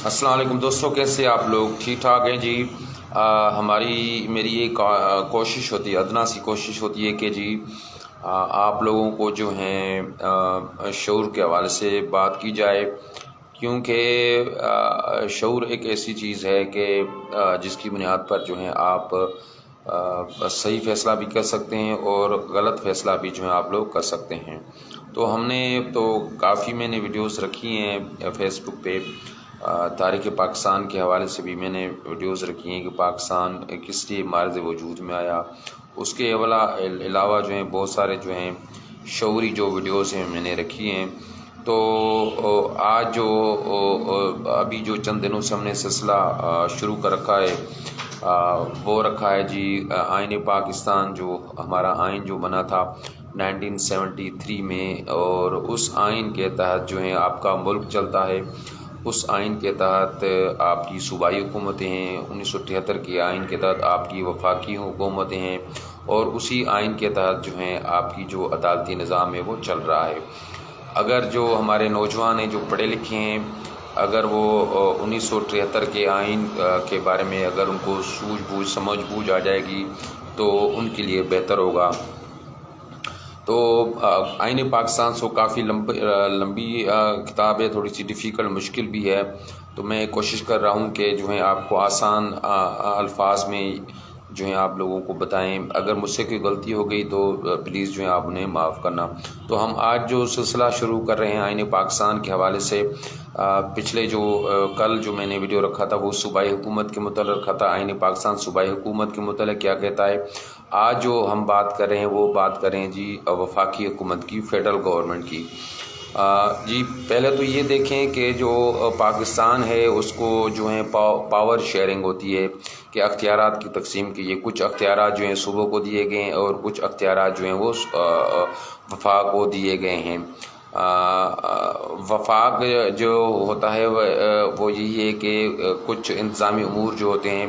السلام علیکم دوستوں، کیسے آپ لوگ؟ ٹھیک ٹھاک ہیں جی؟ میری ایک کوشش ہوتی ہے، ادنا سی کوشش ہوتی ہے کہ جی آپ لوگوں کو جو ہیں شعور کے حوالے سے بات کی جائے، کیونکہ شعور ایک ایسی چیز ہے کہ جس کی بنیاد پر جو ہیں آپ صحیح فیصلہ بھی کر سکتے ہیں اور غلط فیصلہ بھی جو ہے آپ لوگ کر سکتے ہیں۔ تو ہم نے کافی میں نے ویڈیوز رکھی ہیں فیس بک پہ، تاریخ پاکستان کے حوالے سے بھی میں نے ویڈیوز رکھی ہیں کہ پاکستان کس لیے مارز وجود میں آیا۔ اس کے علاوہ جو ہیں بہت سارے جو ہیں شعوری جو ویڈیوز ہیں میں نے رکھی ہیں۔ تو آج ابھی جو چند دنوں سے ہم نے سلسلہ شروع کر رکھا ہے وہ رکھا ہے جی آئین پاکستان، جو ہمارا آئین جو بنا تھا 1973 میں، اور اس آئین کے تحت جو ہے آپ کا ملک چلتا ہے۔ اس آئین کے تحت آپ کی صوبائی حکومتیں ہیں، 1973 کے آئین کے تحت آپ کی وفاقی حکومتیں ہیں، اور اسی آئین کے تحت جو ہیں آپ کی جو عدالتی نظام ہے وہ چل رہا ہے۔ اگر جو ہمارے نوجوان ہیں جو پڑھے لکھے ہیں، اگر وہ 1973 کے آئین کے بارے میں اگر ان کو سوجھ بوجھ سمجھ بوجھ آ جائے گی تو ان کے لیے بہتر ہوگا۔ تو آئین پاکستان سو کافی لمبی کتاب ہے، تھوڑی سی ڈیفیکلٹ مشکل بھی ہے، تو میں کوشش کر رہا ہوں کہ جو ہے آپ کو آسان الفاظ میں جو ہیں آپ لوگوں کو بتائیں۔ اگر مجھ سے کوئی غلطی ہو گئی تو پلیز جو ہے آپ انہیں معاف کرنا۔ تو ہم آج جو سلسلہ شروع کر رہے ہیں آئین پاکستان کے حوالے سے، پچھلے کل جو میں نے ویڈیو رکھا تھا وہ صوبائی حکومت کے متعلق رکھا تھا، آئین پاکستان صوبائی حکومت کے متعلق کیا کہتا ہے۔ آج جو ہم بات کر رہے ہیں وہ بات کر رہے ہیں جی وفاقی حکومت کی، فیڈرل گورنمنٹ کی۔ جی پہلے تو یہ دیکھیں کہ جو پاکستان ہے اس کو جو ہے پاور شیئرنگ ہوتی ہے کہ اختیارات کی تقسیم کی ہے۔ کچھ اختیارات جو ہیں صوبوں کو دیے گئے ہیں اور کچھ اختیارات جو ہیں وہ وفاق کو دیے گئے ہیں۔ وفاق جو ہوتا ہے وہ یہی ہے کہ کچھ انتظامی امور جو ہوتے ہیں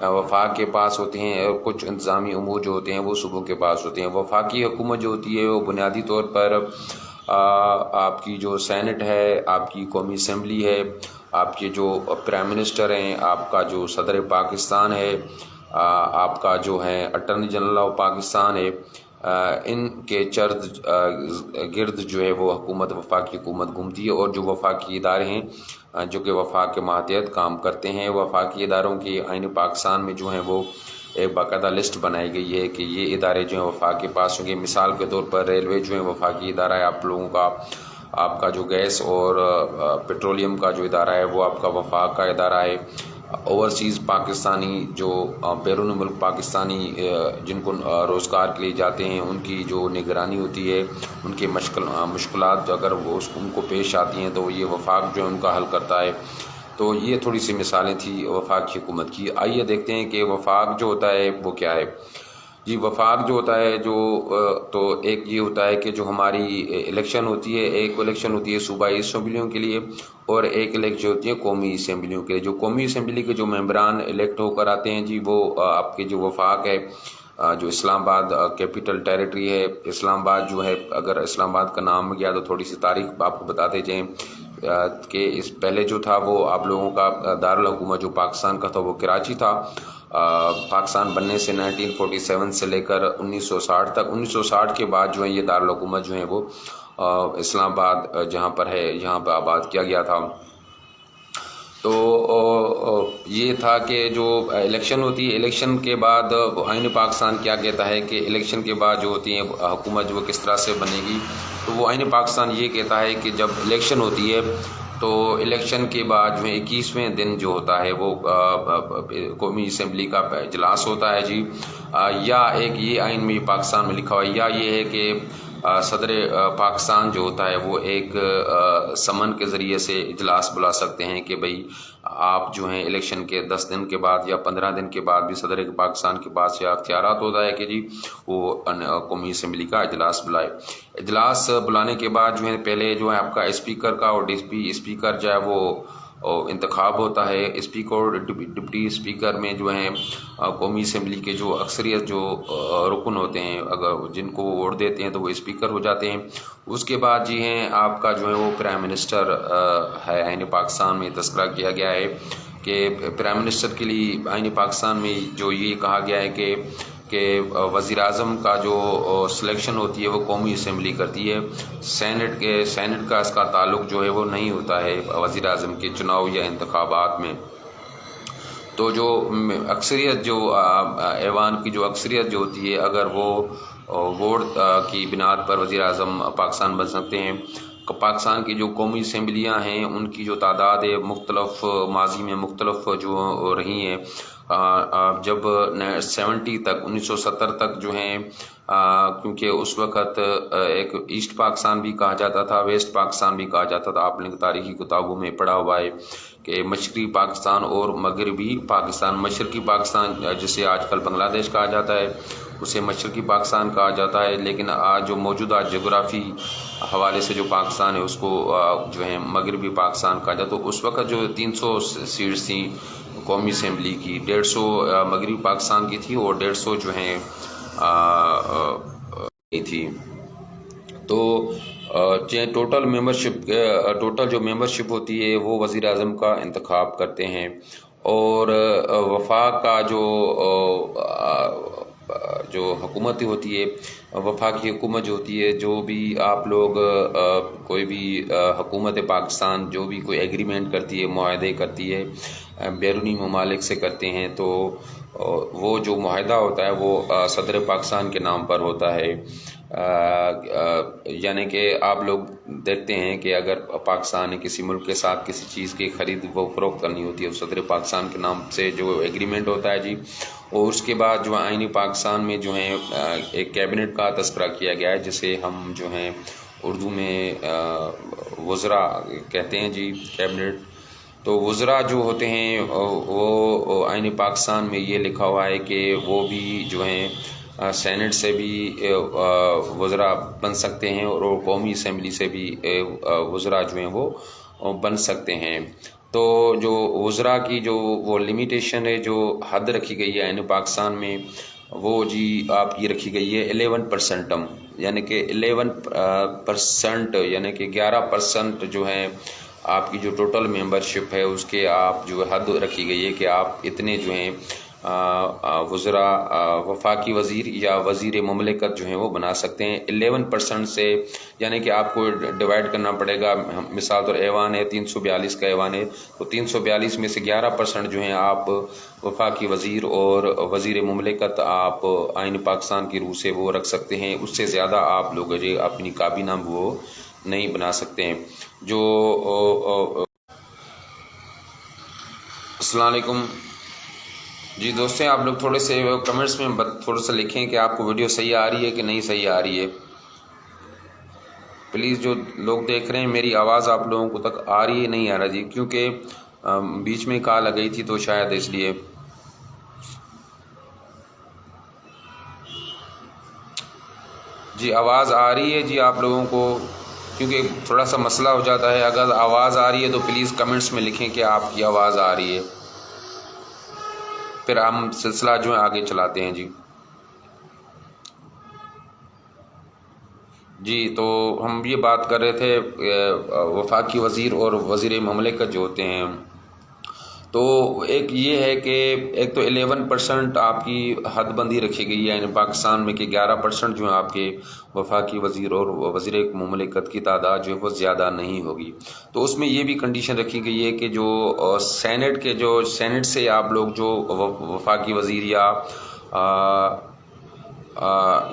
وفاق کے پاس ہوتے ہیں، اور کچھ انتظامی امور جو ہوتے ہیں وہ صوبوں کے پاس ہوتے ہیں۔ وفاقی حکومت جو ہوتی ہے وہ بنیادی طور پر آپ کی جو سینٹ ہے، آپ کی قومی اسمبلی ہے، آپ کے جو پرائم منسٹر ہیں، آپ کا جو صدر پاکستان ہے، آپ کا جو ہے اٹارنی جنرل آف پاکستان ہے، ان کے گرد جو ہے وہ وفاقی حکومت گھومتی ہے، اور جو وفاقی ادارے ہیں جو کہ وفاق کے ماتحت کام کرتے ہیں۔ وفاقی اداروں کی آئین پاکستان میں جو ہیں وہ ایک باقاعدہ لسٹ بنائی گئی ہے کہ یہ ادارے جو ہیں وفاق کے پاس ہوں گے۔ مثال کے طور پر ریلوے جو ہے وفاقی ادارہ ہے آپ لوگوں کا، آپ کا جو گیس اور پیٹرولیم کا جو ادارہ ہے وہ آپ کا وفاق کا ادارہ ہے۔ اوورسیز پاکستانی جو بیرون ملک پاکستانی جن کو روزگار کے لیے جاتے ہیں ان کی جو نگرانی ہوتی ہے، ان کے مشکلات اگر ان کو پیش آتی ہیں تو یہ وفاق جو ہے ان کا حل کرتا ہے۔ تو یہ تھوڑی سی مثالیں تھیں وفاقی حکومت کی۔ آئیے دیکھتے ہیں کہ وفاق جو ہوتا ہے وہ کیا ہے۔ جی وفاق جو ہوتا ہے تو ایک یہ ہوتا ہے کہ جو ہماری الیکشن ہوتی ہے، ایک الیکشن ہوتی ہے صوبائی اسمبلیوں کے لیے اور ایک الیکشن ہوتی ہے قومی اسمبلیوں کے لیے۔ جو قومی اسمبلی کے جو ممبران الیکٹ ہو کر آتے ہیں جی وہ آپ کے جو وفاق ہے، جو اسلام آباد کیپٹل ٹیریٹری ہے، اسلام آباد جو ہے، اگر اسلام آباد کا نام گیا تو تھوڑی سی تاریخ آپ کو بتاتے جائیں کہ اس پہلے جو تھا وہ آپ لوگوں کا دارالحکومت جو پاکستان کا تھا وہ کراچی تھا۔ پاکستان بننے سے 1947 سے لے کر 1960 تک، 1960 کے بعد جو ہے یہ دارالحکومت جو ہے وہ اسلام آباد جہاں پر ہے یہاں پہ آباد کیا گیا تھا۔ تو یہ تھا کہ جو الیکشن ہوتی ہے، الیکشن کے بعد آئین پاکستان کیا کہتا ہے کہ الیکشن کے بعد جو ہوتی ہے حکومت جو کس طرح سے بنے گی۔ تو وہ آئین پاکستان یہ کہتا ہے کہ جب الیکشن ہوتی ہے تو الیکشن کے بعد جو ہے 21ویں دن جو ہوتا ہے وہ قومی اسمبلی کا اجلاس ہوتا ہے جی، یا ایک یہ آئین میں پاکستان میں لکھا ہوا ہے، یا یہ ہے کہ صدر پاکستان جو ہوتا ہے وہ ایک سمن کے ذریعے سے اجلاس بلا سکتے ہیں کہ بھئی آپ جو ہیں الیکشن کے 10 دن کے بعد یا 15 دن کے بعد بھی صدر پاکستان کے پاس یا اختیارات ہوتا ہے کہ جی وہ قومی اسمبلی کا اجلاس بلائے۔ اجلاس بلانے کے بعد جو ہے پہلے جو ہے آپ کا اسپیکر کا اور ڈپٹی اسپیکر جو ہے وہ انتخاب ہوتا ہے۔ اسپیکر اور ڈپٹی اسپیکر میں جو ہیں قومی اسمبلی کے جو اکثریت جو رکن ہوتے ہیں، اگر جن کو وہ ووٹ دیتے ہیں تو وہ اسپیکر ہو جاتے ہیں۔ اس کے بعد جی ہیں آپ کا جو ہے وہ پرائم منسٹر ہے۔ آئین پاکستان میں تذکرہ کیا گیا ہے کہ پرائم منسٹر کے لیے آئین پاکستان میں جو یہ کہا گیا ہے کہ وزیر اعظم کا جو سلیکشن ہوتی ہے وہ قومی اسمبلی کرتی ہے۔ سینٹ کا اس کا تعلق جو ہے وہ نہیں ہوتا ہے وزیر اعظم کے چناؤ یا انتخابات میں۔ تو جو اکثریت جو ایوان کی جو اکثریت جو ہوتی ہے، اگر وہ ووٹ کی بنیاد پر وزیر اعظم پاکستان بن سکتے ہیں۔ پاکستان کی جو قومی اسمبلیاں ہیں ان کی جو تعداد ہے مختلف ماضی میں مختلف جو رہی ہیں، جب 1970 تک جو ہیں، کیونکہ اس وقت ایک ایسٹ پاکستان بھی کہا جاتا تھا، ویسٹ پاکستان بھی کہا جاتا تھا۔ آپ نے تاریخی کتابوں میں پڑھا ہوا ہے کہ مشرقی پاکستان اور مغربی پاکستان۔ مشرقی پاکستان جسے آج کل بنگلہ دیش کہا جاتا ہے اسے مشرقی پاکستان کہا جاتا ہے، لیکن آج جو موجودہ جغرافی حوالے سے جو پاکستان ہے اس کو جو ہے مغربی پاکستان کہا جاتا ہے۔ تو اس وقت جو 300 سیٹس تھیں قومی اسمبلی کی، 150 مغربی پاکستان کی تھی اور 150 جو ہیں تھی۔ تو ٹوٹل جو ممبرشپ ہوتی ہے وہ وزیر اعظم کا انتخاب کرتے ہیں، اور وفاق کا جو حکومت ہوتی ہے، وفاقی حکومت جو ہوتی ہے، جو بھی آپ لوگ کوئی بھی حکومت پاکستان جو بھی کوئی ایگریمنٹ کرتی ہے، معاہدے کرتی ہے بیرونی ممالک سے کرتے ہیں، تو وہ جو معاہدہ ہوتا ہے وہ صدر پاکستان کے نام پر ہوتا ہے۔ یعنی کہ آپ لوگ دیکھتے ہیں کہ اگر پاکستان نے کسی ملک کے ساتھ کسی چیز کی خرید و فروخت کرنی ہوتی ہے، صدر پاکستان کے نام سے جو ایگریمنٹ ہوتا ہے جی، اور اس کے بعد جو آئین پاکستان میں جو ہیں ایک کیبنٹ کا تذکرہ کیا گیا ہے، جسے ہم جو ہیں اردو میں وزراء کہتے ہیں جی، کیبنٹ۔ تو وزراء جو ہوتے ہیں وہ آئین پاکستان میں یہ لکھا ہوا ہے کہ وہ بھی جو ہیں سینٹ سے بھی وزراء بن سکتے ہیں، اور قومی اسمبلی سے بھی وزراء جو ہیں وہ بن سکتے ہیں۔ تو جو وزراء کی جو وہ لمیٹیشن ہے، جو حد رکھی گئی ہے آئین پاکستان میں، وہ جی آپ کی رکھی گئی ہے 11%، یعنی کہ 11%، یعنی کہ 11% جو ہیں آپ کی جو ٹوٹل ممبرشپ ہے اس کے آپ جو حد رکھی گئی ہے کہ آپ اتنے جو ہیں وزراء وفاقی وزیر یا وزیر مملکت جو ہیں وہ بنا سکتے ہیں 11% سے۔ یعنی کہ آپ کو ڈیوائڈ کرنا پڑے گا، مثال طور ایوان ہے 342 کا ایوان ہے، تو 342 میں سے 11% جو ہیں آپ وفاقی وزیر اور وزیر مملکت آپ آئین پاکستان کی روح سے وہ رکھ سکتے ہیں۔ اس سے زیادہ آپ لوگ اپنی کابینہ وہ نہیں بنا سکتے ہیں۔ جو السلام علیکم جی دوستیں، آپ لوگ تھوڑے سے کمنٹس میں تھوڑا سا لکھیں کہ آپ کو ویڈیو صحیح آ رہی ہے کہ نہیں صحیح آ رہی ہے۔ پلیز جو لوگ دیکھ رہے ہیں میری آواز آپ لوگوں کو تک آ رہی ہے نہیں آ رہا جی، کیونکہ بیچ میں کال آ گئی تھی تو شاید اس لیے۔ جی آواز آ رہی ہے جی آپ لوگوں کو، کیونکہ تھوڑا سا مسئلہ ہو جاتا ہے۔ اگر آواز آ رہی ہے تو پلیز کمنٹس میں لکھیں کہ آپ کی آواز آ رہی ہے، پھر ہم سلسلہ جو ہے آگے چلاتے ہیں جی۔ جی تو ہم یہ بات کر رہے تھے وفاقی وزیر اور وزیر مملکت جو ہوتے ہیں، تو ایک یہ ہے کہ ایک تو 11% آپ کی حد بندی رکھی گئی ہے یعنی پاکستان میں، کہ 11% جو ہے آپ کے وفاقی وزیر اور وزیر مملکت کی تعداد جو ہے وہ زیادہ نہیں ہوگی۔ تو اس میں یہ بھی کنڈیشن رکھی گئی ہے کہ جو سینٹ سے آپ لوگ جو وفاقی وزیر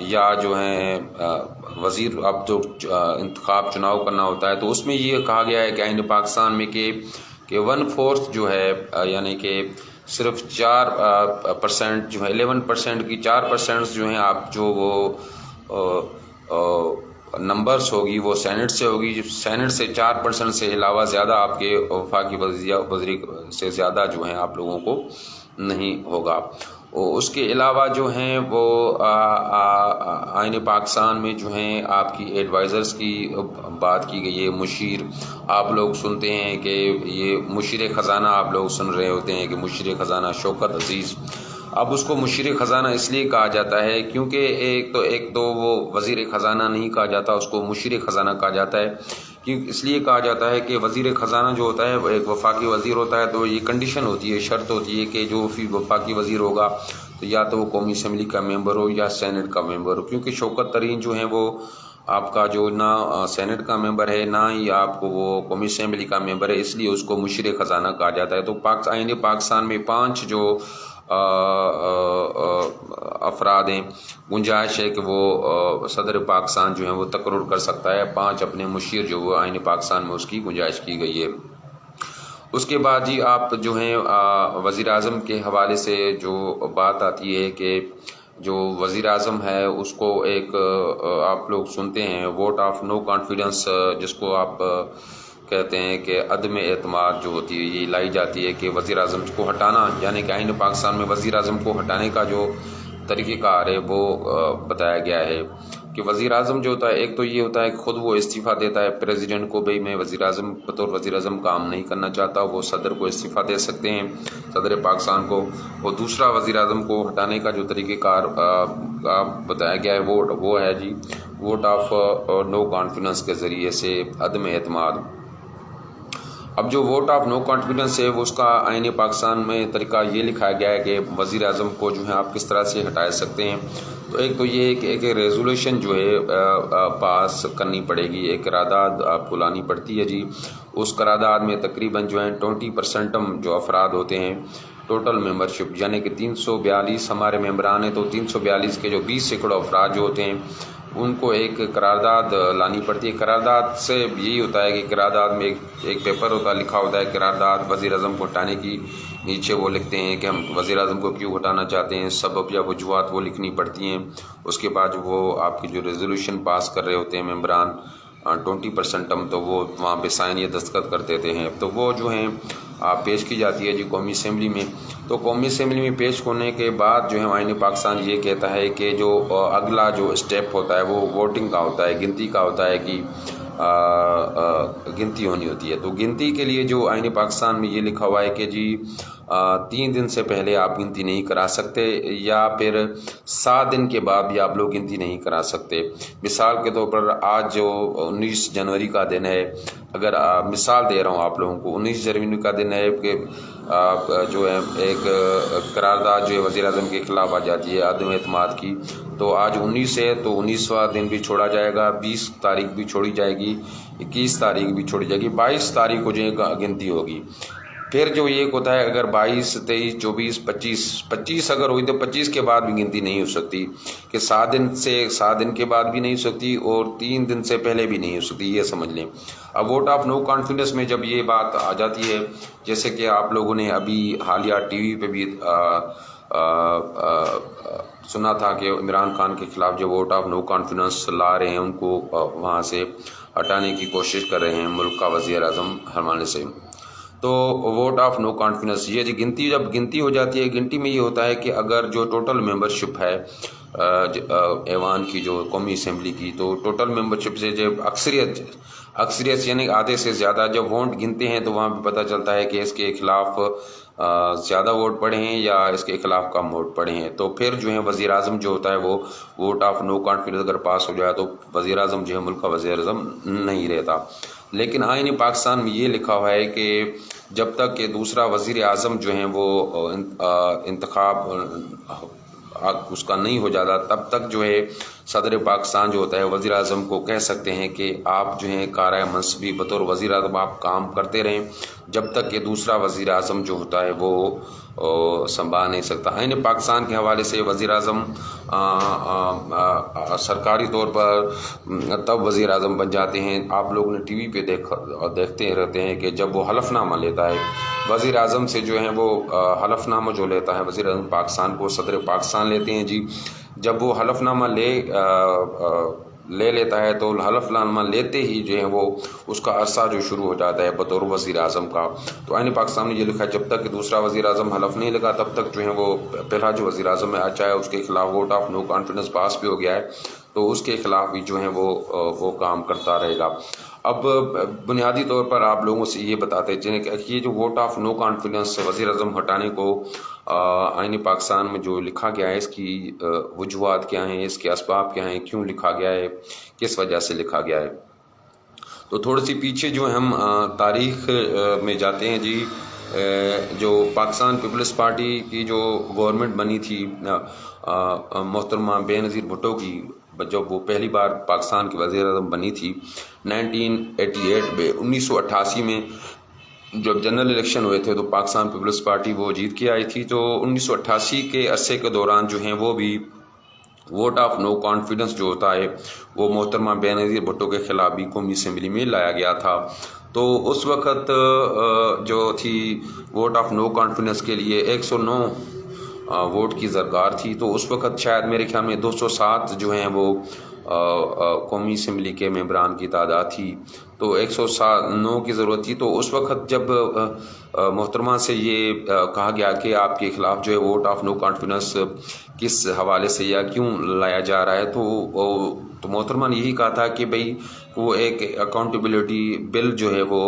یا جو ہیں وزیر آپ جو انتخاب چناؤ کرنا ہوتا ہے، تو اس میں یہ کہا گیا ہے کہ آئین پاکستان میں کہ 1/4 جو ہے، یعنی کہ صرف 4% جو ہے 11% کی 4% جو ہیں آپ جو وہ نمبرز ہوگی وہ سینٹ سے ہوگی۔ سینٹ سے 4% سے علاوہ زیادہ آپ کے وفاقی وزیر سے زیادہ جو ہیں آپ لوگوں کو نہیں ہوگا۔ اس کے علاوہ جو ہیں وہ آئین پاکستان میں جو ہیں آپ کی ایڈوائزرز کی بات کی گئی ہے. مشیر آپ لوگ سنتے ہیں کہ یہ مشیر خزانہ آپ لوگ سن رہے ہوتے ہیں کہ مشیر خزانہ شوکت عزیز. اب اس کو مشیر خزانہ اس لیے کہا جاتا ہے کیونکہ ایک تو وہ وزیر خزانہ نہیں کہا جاتا، اس کو مشیر خزانہ کہا جاتا ہے. اس لیے کہا جاتا ہے کہ وزیر خزانہ جو ہوتا ہے وہ ایک وفاقی وزیر ہوتا ہے، تو یہ کنڈیشن ہوتی ہے، شرط ہوتی ہے کہ جو وفاقی وزیر ہوگا تو یا تو وہ قومی اسمبلی کا ممبر ہو یا سینٹ کا ممبر ہو. کیونکہ شوکت ترین جو ہیں وہ آپ کا جو نہ سینٹ کا ممبر ہے نہ ہی آپ کو وہ قومی اسمبلی کا ممبر ہے، اس لیے اس کو مشیر خزانہ کہا جاتا ہے. تو آئین پاکستان میں 5 جو افراد ہیں، گنجائش ہے کہ وہ صدر پاکستان جو ہیں وہ تقرر کر سکتا ہے. 5 اپنے مشیر جو وہ آئین پاکستان میں اس کی گنجائش کی گئی ہے. اس کے بعد جی آپ جو ہیں وزیر اعظم کے حوالے سے جو بات آتی ہے کہ جو وزیر اعظم ہے اس کو ایک آپ لوگ سنتے ہیں ووٹ آف نو کانفیڈنس، جس کو آپ کہتے ہیں کہ عدم اعتماد جو ہوتی ہے یہ لائی جاتی ہے کہ وزیر اعظم کو ہٹانا، یعنی کہ آئین پاکستان میں وزیر اعظم کو ہٹانے کا جو طریقہ کار ہے وہ بتایا گیا ہے کہ وزیر اعظم جو ہوتا ہے ایک تو یہ ہوتا ہے کہ خود وہ استعفیٰ دیتا ہے پریزیڈنٹ کو، بھئی میں وزیر اعظم بطور وزیر اعظم کام نہیں کرنا چاہتا، وہ صدر کو استعفیٰ دے سکتے ہیں، صدر پاکستان کو. اور دوسرا وزیر اعظم کو ہٹانے کا جو طریقہ کار بتایا گیا ہے وہ ہے جی ووٹ آف نو کانفیڈنس کے ذریعے سے عدم اعتماد. اب جو ووٹ آف نو کانفیڈنس ہے وہ اس کا آئین پاکستان میں طریقہ یہ لکھا گیا ہے کہ وزیر اعظم کو جو ہے آپ کس طرح سے ہٹا سکتے ہیں. تو ایک تو یہ ہے کہ ایک ریزولوشن جو ہے پاس کرنی پڑے گی، ایک قرارداد آپ کو لانی پڑتی ہے جی. اس قرارداد میں تقریباً جو ہے 20% جو افراد ہوتے ہیں ٹوٹل ممبرشپ، یعنی کہ 342 ہمارے ممبران ہیں، تو 342 کے جو 20 سینکڑوں افراد جو ہوتے ہیں ان کو ایک قرارداد لانی پڑتی ہے. قرارداد سے یہی ہوتا ہے کہ قرارداد میں ایک پیپر ہوتا ہے، لکھا ہوتا ہے قرارداد وزیر اعظم کو ہٹانے کی. نیچے وہ لکھتے ہیں کہ ہم وزیر اعظم کو کیوں ہٹانا چاہتے ہیں، سبب یا وجوہات وہ لکھنی پڑتی ہیں. اس کے بعد وہ آپ کی جو ریزولوشن پاس کر رہے ہوتے ہیں ممبران 20%، تو وہ وہاں پہ سائن یا دستخط کر دیتے ہیں. تو وہ جو ہیں پیش کی جاتی ہے جی قومی اسمبلی میں. تو قومی اسمبلی میں پیش ہونے کے بعد جو ہے آئین پاکستان یہ کہتا ہے کہ جو اگلا جو اسٹیپ ہوتا ہے وہ ووٹنگ کا ہوتا ہے، گنتی کا ہوتا ہے کہ گنتی ہونی ہوتی ہے. تو گنتی کے لیے جو آئین پاکستان میں یہ لکھا ہوا ہے کہ جی 3 دن سے پہلے آپ گنتی نہیں کرا سکتے یا پھر 7 دن کے بعد بھی آپ لوگ گنتی نہیں کرا سکتے. مثال کے طور پر آج جو 19 جنوری کا دن ہے، اگر مثال دے رہا ہوں آپ لوگوں کو، 19 جنوری کا دن ہے کہ جو ہے ایک قرارداد جو ہے وزیر اعظم کے خلاف آ جاتی ہے عدم اعتماد کی. تو آج 19 ہے تو 19واں دن بھی چھوڑا جائے گا، 20 تاریخ بھی چھوڑی جائے گی، 21 تاریخ بھی چھوڑی جائے گی، 22 تاریخ کو جو ہے گنتی ہوگی. پھر جو یہ ہوتا ہے اگر 22 23 24 25 اگر ہوئی تو 25 کے بعد بھی گنتی نہیں ہو سکتی، کہ 7 دن کے بعد بھی نہیں ہو سکتی اور 3 دن سے پہلے بھی نہیں ہو سکتی، یہ سمجھ لیں. اب ووٹ آف نو کانفیڈنس میں جب یہ بات آ جاتی ہے، جیسے کہ آپ لوگوں نے ابھی حالیہ ٹی وی پہ بھی سنا تھا کہ عمران خان کے خلاف جو ووٹ آف نو کانفیڈنس لا رہے ہیں ان کو وہاں سے ہٹانے کی کوشش کر رہے ہیں ملک کا وزیر اعظم حوالے سے. تو ووٹ آف نو کانفیڈنس یہ جی گنتی جب گنتی ہو جاتی ہے، گنتی میں یہ ہوتا ہے کہ اگر جو ٹوٹل ممبرشپ ہے ایوان کی جو قومی اسمبلی کی، تو ٹوٹل ممبرشپ سے جب اکثریت یعنی آدھے سے زیادہ جب ووٹ گنتے ہیں تو وہاں پہ پتہ چلتا ہے کہ اس کے خلاف زیادہ ووٹ پڑے ہیں یا اس کے خلاف کم ووٹ پڑے ہیں. تو پھر جو ہے وزیر اعظم جو ہوتا ہے وہ ووٹ آف نو کانفیڈنس اگر پاس ہو جائے تو وزیر اعظم جو ہے ملک کا وزیر اعظم نہیں رہتا. لیکن آئین پاکستان میں یہ لکھا ہوا ہے کہ جب تک کہ دوسرا وزیر اعظم جو ہیں وہ انتخاب اس کا نہیں ہو جاتا تب تک جو ہے صدر پاکستان جو ہوتا ہے وزیر اعظم کو کہہ سکتے ہیں کہ آپ جو ہیں کارۂ منصبی بطور وزیر اعظم آپ کام کرتے رہیں جب تک کہ دوسرا وزیر اعظم جو ہوتا ہے وہ سنبھال نہیں سکتا. آئین پاکستان کے حوالے سے وزیر اعظم سرکاری طور پر تب وزیر اعظم بن جاتے ہیں. آپ لوگ نے ٹی وی پہ دیکھتے رہتے ہیں کہ جب وہ حلف نامہ لیتا ہے وزیر اعظم سے جو ہے وہ حلف نامہ جو لیتا ہے وزیر اعظم پاکستان کو صدر پاکستان لیتے ہیں جی. جب وہ حلف نامہ لے لیتا ہے تو حلف نامہ لیتے ہی جو ہے وہ اس کا عرصہ جو شروع ہو جاتا ہے بطور وزیر اعظم کا. تو آئین پاکستان نے یہ لکھا ہے جب تک کہ دوسرا وزیر اعظم حلف نہیں لگا تب تک جو ہے وہ پہلا جو وزیر اعظم ہے چاہے اس کے خلاف ووٹ آف نو کانفیڈنس پاس بھی ہو گیا ہے تو اس کے خلاف بھی جو ہے وہ کام کرتا رہے گا. اب بنیادی طور پر آپ لوگوں سے یہ بتاتے چلیں کہ یہ جو ووٹ آف نو کانفیڈنس وزیر اعظم ہٹانے کو آئین پاکستان میں جو لکھا گیا ہے اس کی وجوہات کیا ہیں, اس کے اسباب کیا ہیں, کیوں لکھا گیا ہے, کس وجہ سے لکھا گیا ہے. تو تھوڑی سی پیچھے جو ہم تاریخ میں جاتے ہیں جی. جو پاکستان پیپلز پارٹی کی جو گورنمنٹ بنی تھی محترمہ بے نظیر بھٹو کی, جب وہ پہلی بار پاکستان کی وزیر اعظم بنی تھی 1988 میں 1988 میں جب جنرل الیکشن ہوئے تھے تو پاکستان پیپلز پارٹی وہ جیت کے آئی تھی. تو 1988 کے عرصے کے دوران جو ہیں وہ بھی ووٹ آف نو کانفیڈنس جو ہوتا ہے وہ محترمہ بے نظیر بھٹو کے خلاف بھی قومی اسمبلی میں لایا گیا تھا. تو اس وقت جو تھی ووٹ آف نو کانفیڈنس کے لیے 109 ووٹ کی درکار تھی. تو اس وقت شاید میرے خیال میں 207 جو ہیں وہ قومی اسمبلی کے ممبران کی تعداد تھی تو 109 کی ضرورت تھی. تو اس وقت جب محترمہ سے یہ کہا گیا کہ آپ کے خلاف جو ہے ووٹ آف نو کانفیڈنس کس حوالے سے یا کیوں لایا جا رہا ہے تو محترمہ نے یہی کہا تھا کہ بھئی وہ ایک اکاؤنٹیبلٹی بل جو ہے وہ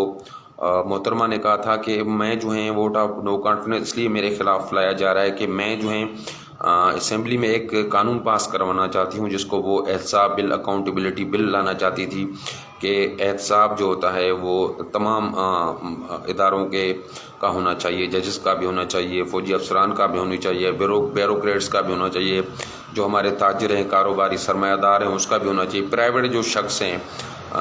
محترمہ نے کہا تھا کہ میں جو ہیں ووٹ آف نو کانفیڈنس اس لیے میرے خلاف لایا جا رہا ہے کہ میں جو ہیں اسمبلی میں ایک قانون پاس کروانا چاہتی ہوں جس کو وہ احتساب بل اکاؤنٹیبلٹی بل لانا چاہتی تھی کہ احتساب جو ہوتا ہے وہ تمام اداروں کے کا ہونا چاہیے, ججز کا بھی ہونا چاہیے, فوجی افسران کا بھی ہونی چاہیے, بیوروکریٹس کا بھی ہونا چاہیے, جو ہمارے تاجر ہیں, کاروباری سرمایہ دار ہیں اس کا بھی ہونا چاہیے, پرائیویٹ جو شخص ہیں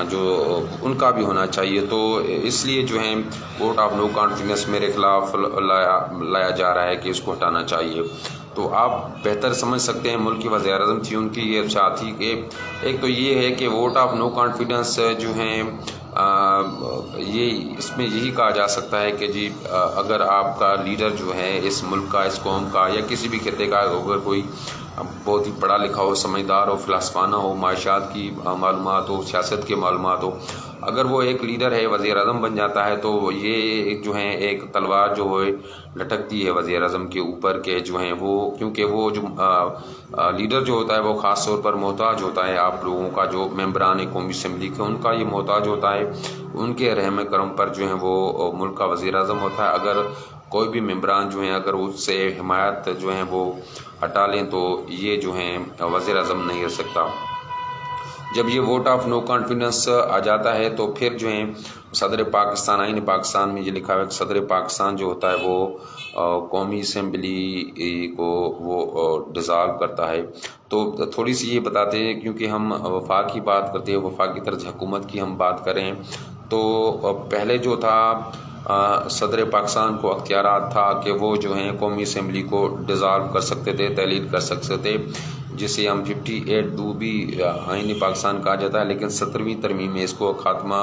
جو ان کا بھی ہونا چاہیے. تو اس لیے جو ہیں ووٹ آف نو کانفیڈنس میرے خلاف لایا جا رہا ہے کہ اس کو ہٹانا چاہیے. تو آپ بہتر سمجھ سکتے ہیں ملک کی وزیر اعظم تھی, ان کی یہ چاہت تھی کہ ایک تو یہ ہے کہ ووٹ آف نو کانفیڈنس جو ہیں یہ اس میں یہی کہا جا سکتا ہے کہ جی اگر آپ کا لیڈر جو ہے اس ملک کا, اس قوم کا یا کسی بھی خطے کا اگر کوئی بہت ہی پڑھا لکھا ہو, سمجھدار ہو, فلسفانہ ہو, معاشیات کی معلومات ہو, سیاست کے معلومات ہو, اگر وہ ایک لیڈر ہے وزیر اعظم بن جاتا ہے تو یہ جو ہیں ایک تلوار جو ہے لٹکتی ہے وزیر اعظم کے اوپر کہ جو ہیں وہ, کیونکہ وہ جو لیڈر جو ہوتا ہے وہ خاص طور پر محتاج ہوتا ہے آپ لوگوں کا, جو ممبران قومی اسمبلی کے ان کا یہ محتاج ہوتا ہے, ان کے رحم کرم پر جو ہیں وہ ملک کا وزیر اعظم ہوتا ہے. اگر کوئی بھی ممبران جو ہیں اگر اس سے حمایت جو ہیں وہ ہٹا لیں تو یہ جو ہیں وزیر اعظم نہیں رہ سکتا. جب یہ ووٹ آف نو کانفیڈنس آ جاتا ہے تو پھر جو ہیں صدر پاکستان, آئین پاکستان میں یہ لکھا ہوا ہے کہ صدر پاکستان جو ہوتا ہے وہ قومی اسمبلی کو وہ ڈیزالو کرتا ہے. تو تھوڑی سی یہ بتاتے ہیں کیونکہ ہم وفاق کی بات کرتے ہیں, وفاقی طرز حکومت کی ہم بات کریں تو پہلے جو تھا صدر پاکستان کو اختیارات تھا کہ وہ جو ہیں قومی اسمبلی کو ڈیزالو کر سکتے تھے, تحلیل کر سکتے تھے, جسے ہم 58(2) بھی آئین پاکستان کہا جاتا ہے. لیکن 17ویں ترمیم میں اس کو خاتمہ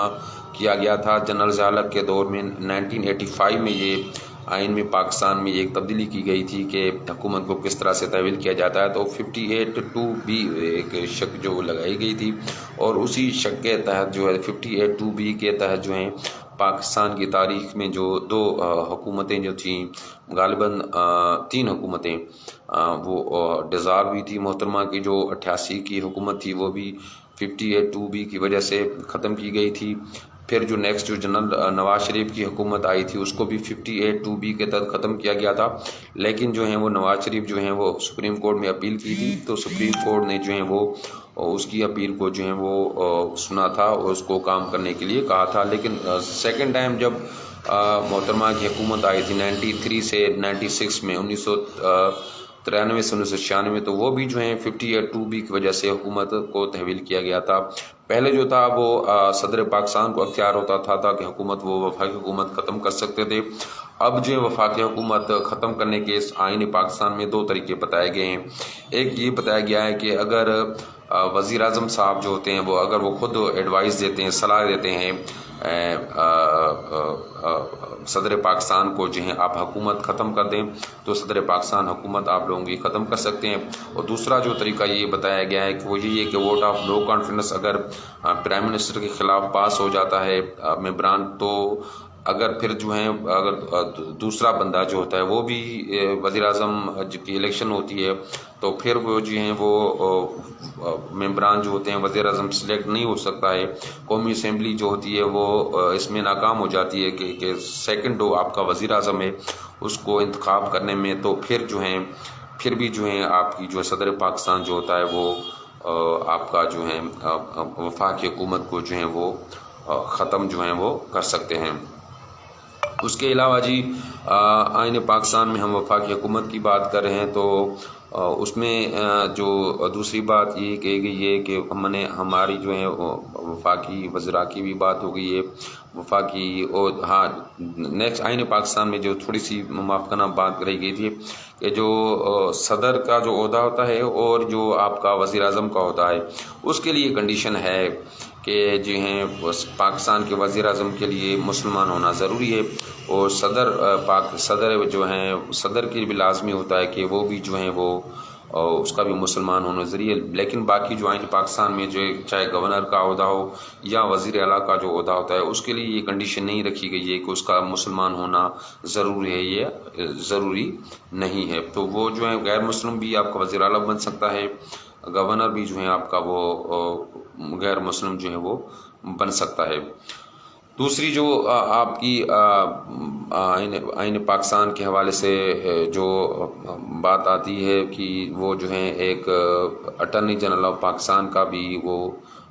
کیا گیا تھا. جنرل ضیاء الحق کے دور میں 1985 میں یہ آئین میں پاکستان میں ایک تبدیلی کی گئی تھی کہ حکومت کو کس طرح سے تحویل کیا جاتا ہے. تو 58(2) بھی ایک شک جو لگائی گئی تھی اور اسی شک کے تحت جو ہے 58(2) کے تحت جو ہیں پاکستان کی تاریخ میں جو دو حکومتیں جو تھیں, غالباً 3 حکومتیں وہ ڈیزالو ہوئی تھی. محترمہ کی جو 88 کی حکومت تھی وہ بھی 58(2) کی وجہ سے ختم کی گئی تھی. پھر جو نیکسٹ جو جنرل نواز شریف کی حکومت آئی تھی اس کو بھی 58(2) کے تحت ختم کیا گیا تھا. لیکن جو ہیں وہ نواز شریف جو ہیں وہ سپریم کورٹ میں اپیل کی تھی تو سپریم کورٹ نے جو ہیں وہ اس کی اپیل کو جو ہیں وہ سنا تھا اور اس کو کام کرنے کے لیے کہا تھا. لیکن سیکنڈ ٹائم جب محترمہ کی حکومت آئی تھی 93 سے 96 میں 1993 سے 1996 تو وہ بھی جو ہیں 58(2) کی وجہ سے حکومت کو تحویل کیا گیا تھا. پہلے جو تھا وہ صدر پاکستان کو اختیار ہوتا تھا تاکہ حکومت وہ وفاقی حکومت ختم کر سکتے تھے. اب جو ہے وفاقی حکومت ختم کرنے کے اس آئین پاکستان میں 2 طریقے بتائے گئے ہیں. ایک یہ بتایا گیا ہے کہ اگر وزیر اعظم صاحب جو ہوتے ہیں وہ اگر وہ خود ایڈوائز دیتے ہیں, صلاح دیتے ہیں صدر پاکستان کو جو ہے آپ حکومت ختم کر دیں تو صدر پاکستان حکومت آپ لوگوں کی ختم کر سکتے ہیں۔ اور دوسرا جو طریقہ یہ بتایا گیا ہے کہ وہ یہی ہے کہ ووٹ آف نو کانفیڈنس اگر پرائم منسٹر کے خلاف پاس ہو جاتا ہے ممبران، تو اگر پھر جو ہیں اگر دوسرا بندہ جو ہوتا ہے وہ بھی وزیر اعظم کی الیکشن ہوتی ہے تو پھر وہ جو ہیں وہ ممبران جو ہوتے ہیں وزیر اعظم سلیکٹ نہیں ہو سکتا ہے۔ قومی اسمبلی جو ہوتی ہے وہ اس میں ناکام ہو جاتی ہے کہ سیکنڈ جو آپ کا وزیر اعظم ہے اس کو انتخاب کرنے میں، تو پھر جو ہیں پھر بھی جو ہیں آپ کی جو صدر پاکستان جو ہوتا ہے وہ آپ کا جو ہے وفاقی حکومت کو جو ہیں وہ ختم جو ہیں وہ کر سکتے ہیں۔ اس کے علاوہ جی آئین پاکستان میں ہم وفاقی حکومت کی بات کر رہے ہیں تو اس میں جو دوسری بات یہ کہی گئی ہے کہ ہماری جو ہے وفاقی وزراء کی بھی بات ہو گئی ہے وفاقی، اور ہاں نیکسٹ آئین پاکستان میں جو تھوڑی سی موافقانہ بات رہی گئی تھی کہ جو صدر کا جو عہدہ ہوتا ہے اور جو آپ کا وزیر اعظم کا ہوتا ہے اس کے لیے کنڈیشن ہے کہ جو ہیں پاکستان کے وزیر اعظم کے لیے مسلمان ہونا ضروری ہے، اور صدر جو ہیں صدر کے بھی لازمی ہوتا ہے کہ وہ بھی جو ہیں وہ اس کا بھی مسلمان ہونا ضروری ہے۔ لیکن باقی جو آئین پاکستان میں جو چاہے گورنر کا عہدہ ہو یا وزیر اعلیٰ کا جو عہدہ ہوتا ہے اس کے لیے یہ کنڈیشن نہیں رکھی گئی ہے کہ اس کا مسلمان ہونا ضروری ہے، یہ ضروری نہیں ہے۔ تو وہ جو ہے غیر مسلم بھی آپ کا وزیر اعلیٰ بن سکتا ہے، گورنر بھی جو ہے آپ کا وہ غیر مسلم جو ہے وہ بن سکتا ہے۔ دوسری جو آپ کی آئین پاکستان کے حوالے سے جو بات آتی ہے کہ وہ جو ہے ایک اٹارنی جنرل آف پاکستان کا بھی وہ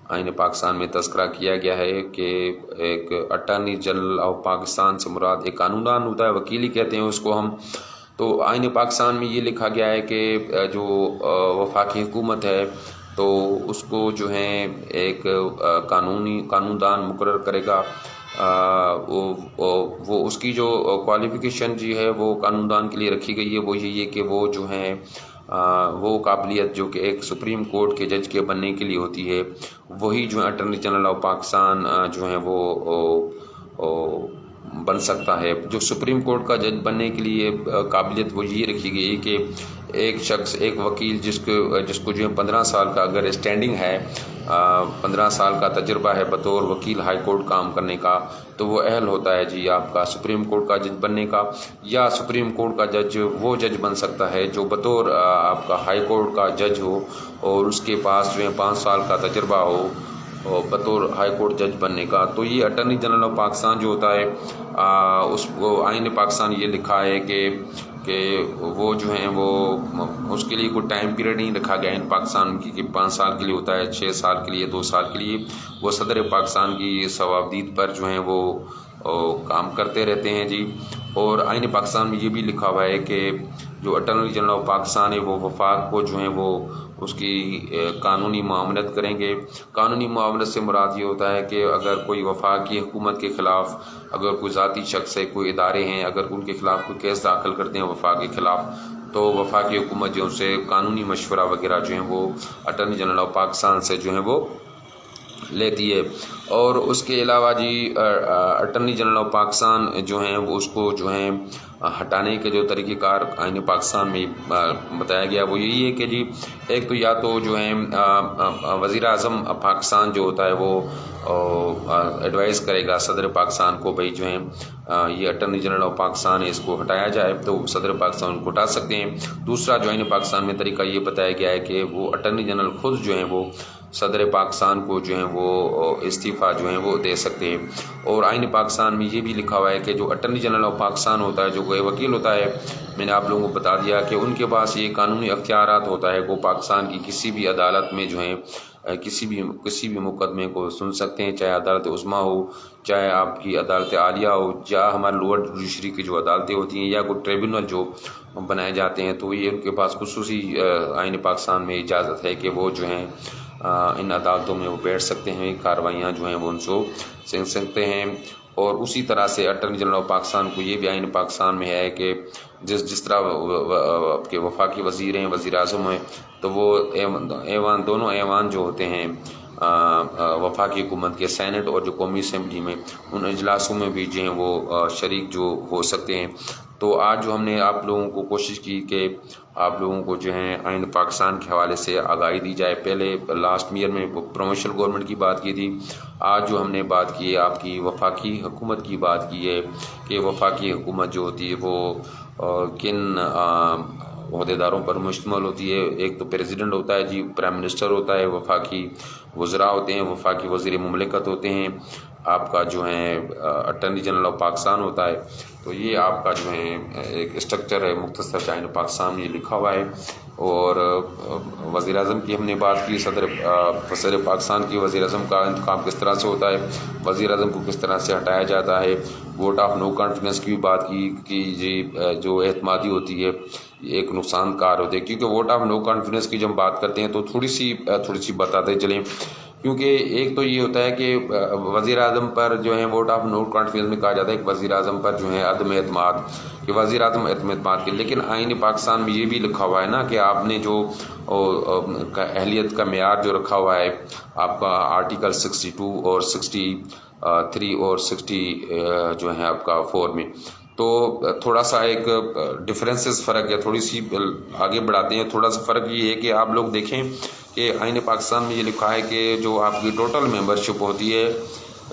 آئین پاکستان میں تذکرہ کیا گیا ہے کہ ایک اٹارنی جنرل آف پاکستان سے مراد ایک قانون دان ہوتا ہے، وکیل ہی کہتے ہیں اس کو ہم۔ تو آئین پاکستان میں یہ لکھا گیا ہے کہ جو وفاقی حکومت ہے تو اس کو جو ہے ایک قانون دان مقرر کرے گا، وہ اس کی جو کوالیفیکیشن جی ہے وہ قانون دان کے لیے رکھی گئی ہے، وہ یہی ہے کہ وہ جو ہیں وہ قابلیت جو کہ ایک سپریم کورٹ کے جج کے بننے کے لیے ہوتی ہے وہی جو ہے اٹارنی جنرل آف پاکستان جو ہے وہ بن سکتا ہے۔ جو سپریم کورٹ کا جج بننے کے لیے قابلیت وہ یہ رکھی گئی ہے کہ ایک شخص ایک وکیل جس کو جو ہے 15 سال کا اگر اسٹینڈنگ ہے، 15 سال کا تجربہ ہے بطور وکیل ہائی کورٹ کام کرنے کا، تو وہ اہل ہوتا ہے جی آپ کا سپریم کورٹ کا جج بننے کا۔ یا سپریم کورٹ کا جج وہ جج بن سکتا ہے جو بطور آپ کا ہائی کورٹ کا جج ہو اور اس کے پاس جو ہے 5 سال کا تجربہ ہو بطور ہائی کورٹ جج بننے کا۔ تو یہ اٹارنی جنرل آف پاکستان جو ہوتا ہے اس کو آئین پاکستان یہ لکھا ہے کہ وہ جو ہیں وہ اس کے لیے کوئی ٹائم پیریڈ نہیں رکھا گیا ان پاکستان کی کہ 5 سال کے لیے ہوتا ہے، 6 سال کے لیے، 2 سال کے لیے۔ وہ صدر پاکستان کی ثوابدید پر جو ہیں وہ کام کرتے رہتے ہیں جی۔ اور آئین پاکستان میں یہ بھی لکھا ہوا ہے کہ جو اٹارنی جنرل آف پاکستان ہے وہ وفاق کو جو ہیں وہ اس کی قانونی معاونت کریں گے۔ قانونی معاونت سے مراد یہ ہوتا ہے کہ اگر کوئی وفاقی حکومت کے خلاف اگر کوئی ذاتی شخص ہے، کوئی ادارے ہیں، اگر ان کے خلاف کوئی کیس داخل کرتے ہیں وفاق کے خلاف تو وفاقی حکومت جو سے قانونی مشورہ وغیرہ جو ہیں وہ اٹارنی جنرل آف پاکستان سے جو ہیں وہ لیتی ہے۔ اور اس کے علاوہ جی اٹارنی جنرل آف پاکستان جو ہیں وہ اس کو جو ہیں ہٹانے کے جو طریقہ کار آئین پاکستان میں بتایا گیا وہ یہی ہے کہ جی ایک تو یا تو جو ہیں وزیر اعظم پاکستان جو ہوتا ہے وہ ایڈوائز کرے گا صدر پاکستان کو بھائی جو ہیں یہ اٹارنی جنرل آف پاکستان ہے اس کو ہٹایا جائے، تو صدر پاکستان کو ہٹا سکتے ہیں۔ دوسرا جو آئین پاکستان میں طریقہ یہ بتایا گیا ہے کہ وہ اٹارنی جنرل خود جو ہیں وہ صدر پاکستان کو جو ہیں وہ استعفیٰ جو ہیں وہ دے سکتے ہیں۔ اور آئین پاکستان میں یہ بھی لکھا ہوا ہے کہ جو اٹارنی جنرل آف پاکستان ہوتا ہے جو کوئی وکیل ہوتا ہے، میں نے آپ لوگوں کو بتا دیا کہ ان کے پاس یہ قانونی اختیارات ہوتا ہے، وہ پاکستان کی کسی بھی عدالت میں جو ہیں کسی بھی مقدمے کو سن سکتے ہیں، چاہے عدالت عظمیٰ ہو، چاہے آپ کی عدالت عالیہ ہو، یا ہمارے لوور جوڈیشری کی جو عدالتیں ہوتی ہیں یا کوئی ٹریبونل جو بنائے جاتے ہیں، تو یہ ان کے پاس خصوصی آئین پاکستان میں اجازت ہے کہ وہ جو ہیں ان عدالتوں میں وہ بیٹھ سکتے ہیں، کارروائیاں جو ہیں وہ ان سے سن سکتے ہیں۔ اور اسی طرح سے اٹارنی جنرل آف پاکستان کو یہ بھی آئین پاکستان میں ہے کہ جس طرح آپ کے وفاقی وزیر ہیں، وزیر اعظم ہیں، تو وہ ایوان دونوں ایوان جو ہوتے ہیں وفاقی حکومت کے سینٹ اور جو قومی اسمبلی میں ان اجلاسوں میں بھی جو ہیں وہ شریک جو ہو سکتے ہیں۔ تو آج جو ہم نے آپ لوگوں کو کوشش کی کہ آپ لوگوں کو جو ہے آئین پاکستان کے حوالے سے آگاہی دی جائے۔ پہلے لاسٹ ایئر میں پروونشل گورنمنٹ کی بات کی تھی، آج جو ہم نے بات کی ہے آپ کی وفاقی حکومت کی بات کی ہے کہ وفاقی حکومت جو ہوتی ہے وہ کن عہدیداروں پر مشتمل ہوتی ہے۔ ایک تو پریزیڈنٹ ہوتا ہے جی، پرائم منسٹر ہوتا ہے، وفاقی وزراء ہوتے ہیں، وفاقی وزیر مملکت ہوتے ہیں، آپ کا جو ہے اٹارنی جنرل آف پاکستان ہوتا ہے۔ تو یہ آپ کا جو ہے ایک اسٹرکچر ہے مختصر آئین پاکستان میں یہ لکھا ہوا ہے۔ اور وزیر اعظم کی ہم نے بات کی، صدر پاکستان کی وزیر اعظم کا انتخاب کس طرح سے ہوتا ہے، وزیر اعظم کو کس طرح سے ہٹایا جاتا ہے۔ ووٹ آف نو کانفیڈنس کی بھی بات کی کہ جی جو اعتمادی ہوتی ہے ایک نقصان کار ہوتی ہے، کیونکہ ووٹ آف نو کانفیڈنس کی جب ہم بات کرتے ہیں تو تھوڑی سی بتاتے چلیں، کیونکہ ایک تو یہ ہوتا ہے کہ وزیر اعظم پر جو ہے ووٹ آف نو کانفیڈنس میں کہا جاتا ہے کہ وزیر اعظم پر جو ہے عدم اعتماد، کہ وزیر اعظم اعتماد کے، لیکن آئین پاکستان میں یہ بھی لکھا ہوا ہے نا کہ آپ نے جو اہلیت کا معیار جو رکھا ہوا ہے آپ کا آرٹیکل 62 اور 63 اور 60 جو ہے آپ کا 4 میں، تو تھوڑا سا ایک ڈفرینسز فرق ہے، تھوڑی سی آگے بڑھاتے ہیں۔ تھوڑا سا فرق یہ ہے کہ آپ لوگ دیکھیں کہ آئین پاکستان میں یہ لکھا ہے کہ جو آپ کی ٹوٹل ممبرشپ ہوتی ہے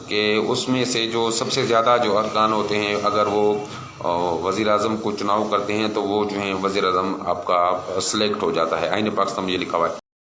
کہ اس میں سے جو سب سے زیادہ جو ارکان ہوتے ہیں اگر وہ وزیر اعظم کو چناؤ کرتے ہیں تو وہ جو ہیں وزیر اعظم آپ کا سلیکٹ ہو جاتا ہے۔ آئین پاکستان میں یہ لکھا ہوا ہے۔